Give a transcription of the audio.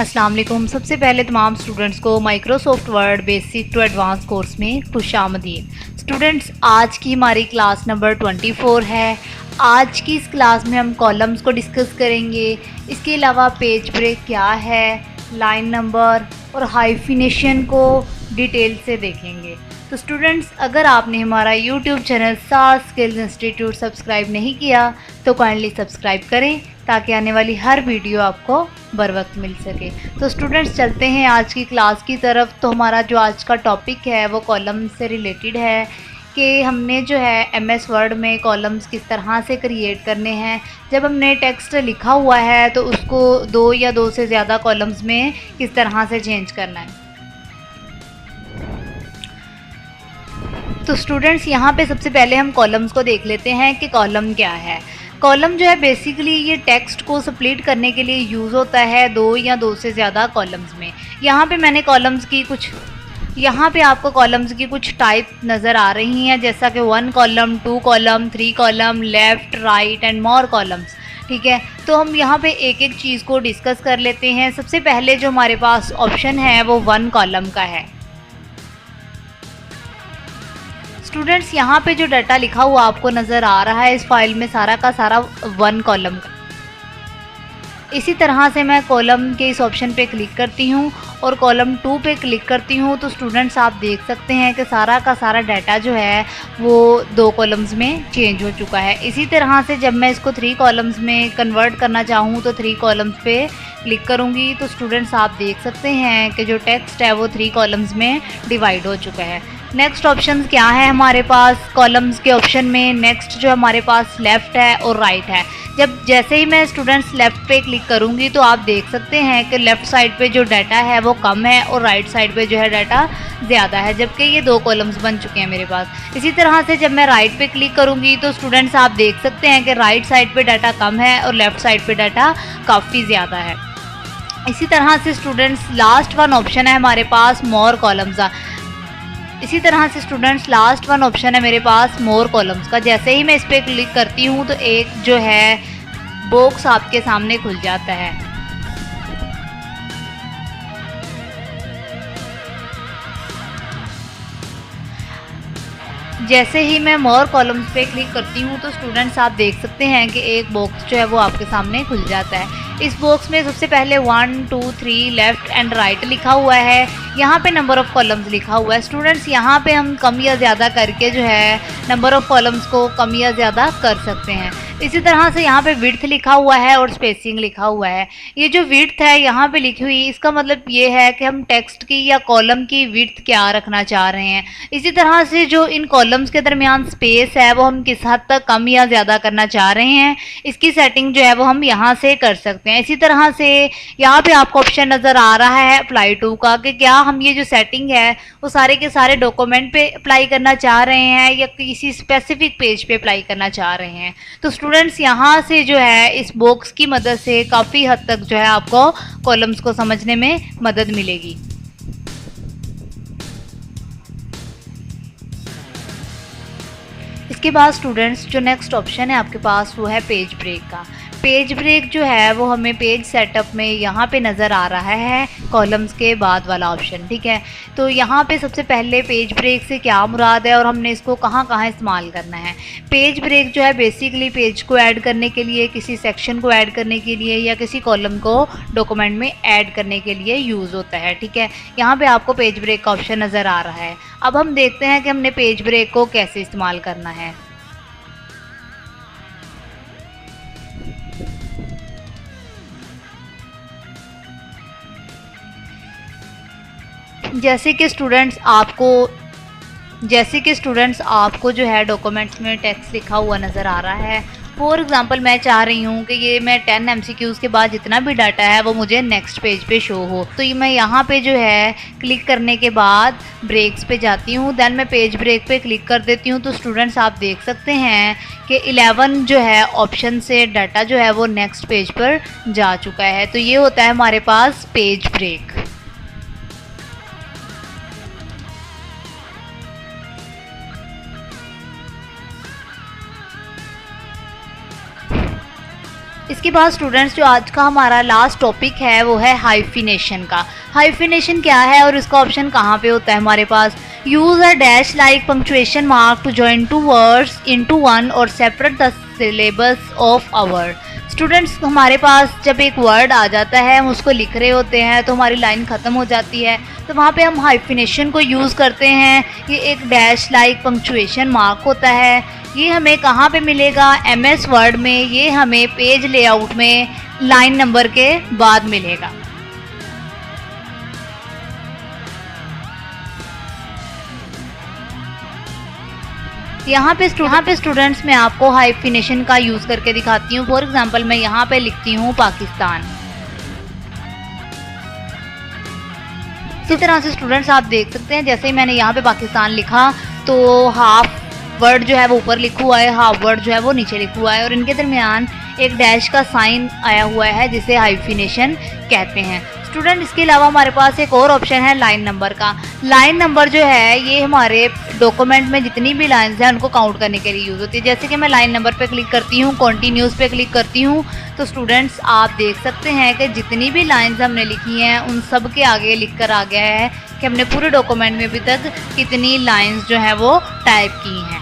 अस्सलाम वालेकुम। सबसे पहले तमाम स्टूडेंट्स को Microsoft Word basic to advance course में खुशामदीद। स्टूडेंट्स, आज की हमारी क्लास नंबर 24 है। आज की इस क्लास में हम कॉलम्स को डिस्कस करेंगे। इसके अलावा पेज ब्रेक क्या है, लाइन नंबर और हाइफिनेशन को डिटेल से देखेंगे। तो स्टूडेंट्स, अगर आपने हमारा यूट्यूब चैनल सास स्किल्स इंस्टीट्यूट सब्सक्राइब नहीं किया तो काइंडली सब्सक्राइब करें ताकि आने वाली हर वीडियो आपको बर वक्त मिल सके। तो स्टूडेंट्स, चलते हैं आज की क्लास की तरफ। तो हमारा जो आज का टॉपिक है वो कॉलम से रिलेटेड है कि हमने जो है एमएस वर्ड में कॉलम्स किस तरह से क्रिएट करने हैं। जब हमने टेक्स्ट लिखा हुआ है तो उसको दो या दो से ज़्यादा कॉलम्स में किस तरह से चेंज करना है। तो स्टूडेंट्स, यहाँ पे सबसे पहले हम कॉलम्स को देख लेते हैं कि कॉलम क्या है। कॉलम जो है बेसिकली ये टेक्स्ट को स्प्लिट करने के लिए यूज़ होता है दो या दो से ज़्यादा कॉलम्स में। यहाँ पे मैंने आपको कॉलम्स की कुछ टाइप नज़र आ रही हैं, जैसा कि 1 column, 2 column, 3 column, left, right and more columns. ठीक है, तो हम यहाँ पे एक एक चीज़ को डिस्कस कर लेते हैं। सबसे पहले जो हमारे पास ऑप्शन है वो 1 कॉलम का है। स्टूडेंट्स, यहाँ पे जो डाटा लिखा हुआ आपको नज़र आ रहा है इस फाइल में सारा का सारा 1 कॉलम का। इसी तरह से मैं कॉलम के इस ऑप्शन पे क्लिक करती हूँ और कॉलम 2 पे क्लिक करती हूँ तो स्टूडेंट्स आप देख सकते हैं कि सारा का सारा डाटा जो है वो 2 कॉलम्स में चेंज हो चुका है। इसी तरह से जब मैं इसको 3 कॉलम्स में कन्वर्ट करना चाहूँ तो 3 कॉलम्स पे क्लिक करूँगी तो स्टूडेंट्स आप देख सकते हैं कि जो टेक्स्ट है वो 3 कॉलम्स में डिवाइड हो चुका है। नेक्स्ट ऑप्शन क्या है हमारे पास कॉलम्स के ऑप्शन में? नेक्स्ट जो हमारे पास लेफ़्ट है और राइट है। जैसे ही मैं स्टूडेंट्स लेफ़्ट पे क्लिक करूंगी तो आप देख सकते हैं कि लेफ़्ट साइड पे जो डाटा है वो कम है और राइट साइड पे जो है डाटा ज़्यादा है, जबकि ये 2 कॉलम्स बन चुके हैं मेरे पास। इसी तरह से जब मैं राइट पे क्लिक करूंगी तो स्टूडेंट्स आप देख सकते हैं कि राइट साइड पे डाटा कम है और लेफ़्ट साइड पे डाटा काफ़ी ज़्यादा है। इसी तरह से स्टूडेंट्स लास्ट वन ऑप्शन है हमारे पास मोर कॉलम्स। इसी तरह से स्टूडेंट्स लास्ट वन ऑप्शन है मेरे पास मोर कॉलम्स का। जैसे ही मैं इस पर क्लिक करती हूँ तो एक जो है बॉक्स आपके सामने खुल जाता है। जैसे ही मैं मोर कॉलम्स पे क्लिक करती हूँ तो स्टूडेंट्स आप देख सकते हैं कि एक बॉक्स जो है वो आपके सामने खुल जाता है। इस बॉक्स में सबसे पहले 1, 2, 3 लेफ़्ट एंड राइट लिखा हुआ है। यहाँ पे नंबर ऑफ़ कॉलम्स लिखा हुआ है। स्टूडेंट्स, यहाँ पे हम कम या ज़्यादा करके जो है नंबर ऑफ़ कॉलम्स को कम या ज़्यादा कर सकते हैं। इसी तरह से यहाँ पे विड्थ लिखा हुआ है और स्पेसिंग लिखा हुआ है। ये जो विड्थ है यहाँ पे लिखी हुई, इसका मतलब ये है कि हम टेक्स्ट की या कॉलम की विड्थ क्या रखना चाह रहे हैं। इसी तरह से जो इन कॉलम्स के दरमियान स्पेस है वो हम किस हद तक कम या ज़्यादा करना चाह रहे हैं, इसकी सेटिंग जो है वो हम यहाँ से कर सकते हैं। इसी तरह से यहाँ पे आपको ऑप्शन नज़र आ रहा है अप्लाई टू का, कि क्या हम ये जो सेटिंग है वो सारे के सारे डॉक्यूमेंट पे अप्लाई करना चाह रहे हैं या किसी स्पेसिफिक पेज पे अप्लाई करना चाह रहे हैं। तो स्टूडेंट्स, यहाँ से जो है इस बॉक्स की मदद से काफ़ी हद तक जो है आपको कॉलम्स को समझने में मदद मिलेगी। इसके बाद स्टूडेंट्स जो नेक्स्ट ऑप्शन है आपके पास वो है पेज ब्रेक का। पेज ब्रेक जो है वो हमें पेज सेटअप में यहाँ पे नज़र आ रहा है कॉलम्स के बाद वाला ऑप्शन। ठीक है, तो यहाँ पे सबसे पहले पेज ब्रेक से क्या मुराद है और हमने इसको कहाँ कहाँ इस्तेमाल करना है। पेज ब्रेक जो है बेसिकली पेज को ऐड करने के लिए, किसी सेक्शन को ऐड करने के लिए या किसी कॉलम को डॉक्यूमेंट में ऐड करने के लिए यूज़ होता है। ठीक है, यहाँ पर आपको पेज ब्रेक का ऑप्शन नज़र आ रहा है। अब हम देखते हैं कि हमने पेज ब्रेक को कैसे इस्तेमाल करना है। जैसे कि स्टूडेंट्स आपको जो है डॉक्यूमेंट्स में टेक्स्ट लिखा हुआ नज़र आ रहा है। फॉर एग्ज़ाम्पल मैं चाह रही हूँ कि ये मैं 10 MCQs के बाद जितना भी डाटा है वो मुझे नेक्स्ट पेज पे शो हो, तो ये मैं यहाँ पे जो है क्लिक करने के बाद ब्रेक्स पे जाती हूँ, दैन मैं पेज ब्रेक पे क्लिक कर देती हूँ। तो स्टूडेंट्स आप देख सकते हैं कि 11 जो है ऑप्शन से डाटा जो है वो नेक्स्ट पेज पर जा चुका है। तो ये होता है हमारे पास पेज ब्रेक। इसके बाद स्टूडेंट्स जो आज का हमारा लास्ट टॉपिक है वो है हाइफिनेशन का। हाइफिनेशन क्या है और इसका ऑप्शन कहाँ पे होता है हमारे पास। Use a dash like punctuation mark to join two words into one और separate the syllables of a word. Students हमारे पास जब एक वर्ड आ जाता है हम उसको लिख रहे होते हैं तो हमारी लाइन ख़त्म हो जाती है, तो वहाँ पे हम हाइफिनेशन को यूज़ करते हैं। ये एक डैश लाइक पंक्चुएशन मार्क होता है। ये हमें कहाँ पे मिलेगा, MS वर्ड में। ये हमें पेज लेआउट में लाइन नंबर के बाद मिलेगा। यहाँ पे स्टूडेंट्स मैं आपको हाइफिनेशन का यूज़ करके दिखाती हूँ। फॉर एग्जांपल मैं यहाँ पे लिखती हूँ पाकिस्तान। इसी तरह से स्टूडेंट्स आप देख सकते हैं जैसे ही मैंने यहाँ पे पाकिस्तान लिखा तो हाफ वर्ड जो है वो ऊपर लिखा हुआ है, हाफ वर्ड जो है वो नीचे लिखा हुआ है और इनके दरमियान एक डैश का साइन आया हुआ है जिसे हाइफिनेशन कहते हैं। स्टूडेंट इसके अलावा हमारे पास एक और ऑप्शन है लाइन नंबर का। लाइन नंबर जो है ये हमारे डॉक्यूमेंट में जितनी भी लाइंस हैं उनको काउंट करने के लिए यूज़ होती है। जैसे कि मैं लाइन नंबर पे क्लिक करती हूँ, कंटिन्यूस पे क्लिक करती हूँ, तो स्टूडेंट्स आप देख सकते हैं कि जितनी भी लाइंस हमने लिखी हैं उन सब के आगे लिख कर आ गया है कि हमने पूरे डॉक्यूमेंट में अभी तक कितनी लाइंस जो है वो टाइप की हैं।